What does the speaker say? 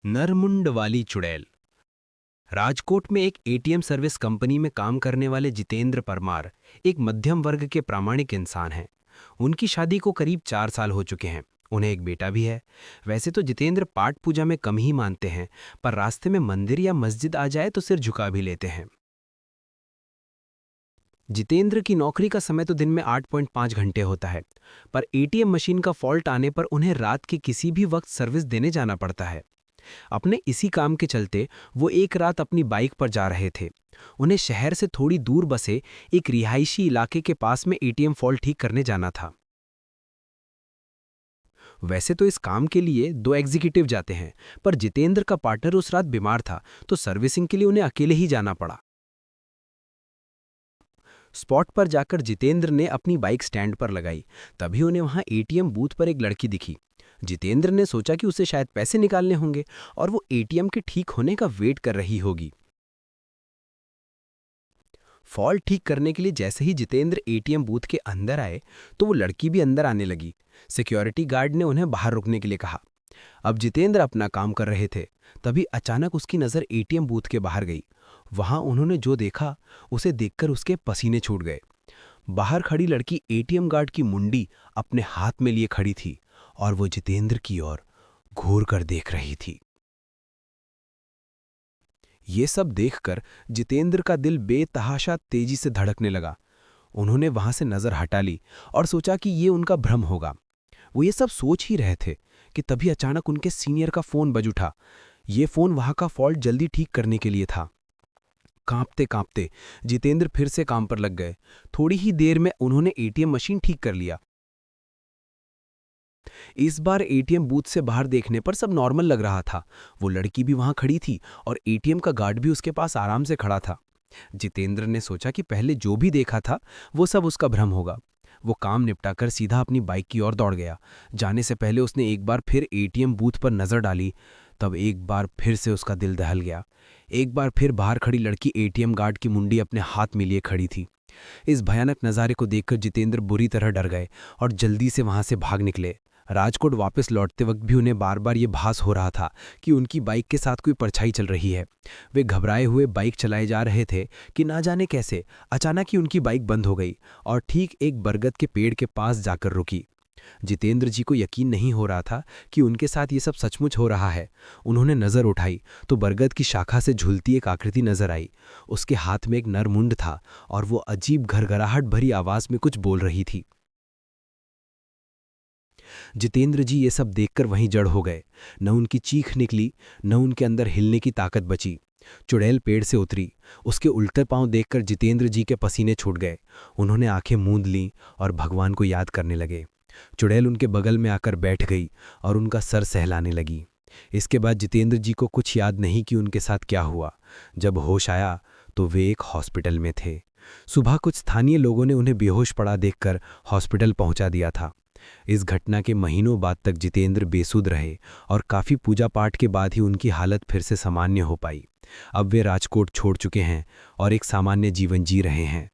नरमुंड वाली चुड़ैल। राजकोट में एक एटीएम सर्विस कंपनी में काम करने वाले जितेंद्र परमार एक मध्यम वर्ग के प्रामाणिक इंसान हैं। उनकी शादी को करीब 4 साल हो चुके हैं। उन्हें एक बेटा भी है। वैसे तो जितेंद्र पाठ पूजा में कम ही मानते हैं, पर रास्ते में मंदिर या मस्जिद आ जाए तो सिर झुका भी लेते हैं। जितेंद्र की नौकरी का समय तो दिन में 8.5 घंटे होता है, पर एटीएम मशीन का फॉल्ट आने पर उन्हें रात के किसी भी वक्त सर्विस देने जाना पड़ता है। अपने इसी काम के चलते वो एक रात अपनी बाइक पर जा रहे थे। उन्हें शहर से थोड़ी दूर बसे एक रिहायशी इलाके के पास में एटीएम फॉल्ट ठीक करने जाना था। वैसे तो इस काम के लिए 2 एग्जीक्यूटिव जाते हैं, पर जितेंद्र का पार्टनर उस रात बीमार था, तो सर्विसिंग के लिए उन्हें अकेले ही जाना पड़ा। स्पॉट पर जाकर जितेंद्र ने अपनी बाइक स्टैंड पर लगाई। तभी उन्हें वहां एटीएम बूथ पर एक लड़की दिखी। जितेंद्र ने सोचा कि उसे शायद पैसे निकालने होंगे और वो एटीएम के ठीक होने का वेट कर रही होगी। फॉल्ट ठीक करने के लिए जैसे ही जितेंद्र एटीएम बूथ के अंदर आए, तो वो लड़की भी अंदर आने लगी। सिक्योरिटी गार्ड ने उन्हें बाहर रुकने के लिए कहा। अब जितेंद्र अपना काम कर रहे थे, तभी अचानक उसकी नज़र एटीएम बूथ के बाहर गई। वहां उन्होंने जो देखा, उसे देखकर उसके पसीने छूट गए। बाहर खड़ी लड़की एटीएम गार्ड की मुंडी अपने हाथ में लिए खड़ी थी और वो जितेंद्र की ओर घूर कर देख रही थी। ये सब देखकर जितेंद्र का दिल बेतहाशा तेजी से धड़कने लगा। उन्होंने वहां से नजर हटा ली और सोचा कि ये उनका भ्रम होगा। वो ये सब सोच ही रहे थे कि तभी अचानक उनके सीनियर का फोन बज उठा। ये फोन वहां का फॉल्ट जल्दी ठीक करने के लिए था। कांपते कांपते जितेंद्र फिर से काम पर लग गए। थोड़ी ही देर में उन्होंने एटीएम मशीन ठीक कर लिया। इस बार एटीएम बूथ से बाहर देखने पर सब नॉर्मल लग रहा था। वो लड़की भी वहां खड़ी थी और एटीएम का गार्ड भी उसके पास आराम से खड़ा था। जितेंद्र ने सोचा कि पहले जो भी देखा था वो सब उसका भ्रम होगा। वो काम निपटाकर सीधा अपनी बाइक की ओर दौड़ गया। जाने से पहले उसने एक बार फिर एटीएम बूथ पर नजर डाली। तब एक बार फिर से उसका दिल दहल गया। एक बार फिर बाहर खड़ी लड़की एटीएम गार्ड की मुंडी अपने हाथ में लिए खड़ी थी। इस भयानक नज़ारे को देखकर जितेंद्र बुरी तरह डर गए और जल्दी से वहां से भाग निकले। राजकोट वापस लौटते वक्त भी उन्हें बार बार ये भास हो रहा था कि उनकी बाइक के साथ कोई परछाई चल रही है। वे घबराए हुए बाइक चलाए जा रहे थे कि ना जाने कैसे अचानक ही उनकी बाइक बंद हो गई और ठीक एक बरगद के पेड़ के पास जाकर रुकी। जितेंद्र जी को यकीन नहीं हो रहा था कि उनके साथ ये सब सचमुच हो रहा है। उन्होंने नज़र उठाई तो बरगद की शाखा से झूलती एक आकृति नजर आई। उसके हाथ में एक नर मुंड था और वो अजीब घरघराहट भरी आवाज में कुछ बोल रही थी। जितेंद्र जी ये सब देखकर वहीं जड़ हो गए। न उनकी चीख निकली, न उनके अंदर हिलने की ताकत बची। चुड़ैल पेड़ से उतरी। उसके उल्टे पांव देखकर जितेंद्र जी के पसीने छूट गए। उन्होंने आंखें मूंद लीं और भगवान को याद करने लगे। चुड़ैल उनके बगल में आकर बैठ गई और उनका सर सहलाने लगी। इसके बाद जितेंद्र जी को कुछ याद नहीं कि उनके साथ क्या हुआ। जब होश आया तो वे एक हॉस्पिटल में थे। सुबह कुछ स्थानीय लोगों ने उन्हें बेहोश पड़ा देखकर हॉस्पिटल पहुंचा दिया था। इस घटना के महीनों बाद तक जितेंद्र बेसुध रहे और काफी पूजा पाठ के बाद ही उनकी हालत फिर से सामान्य हो पाई। अब वे राजकोट छोड़ चुके हैं और एक सामान्य जीवन जी रहे हैं।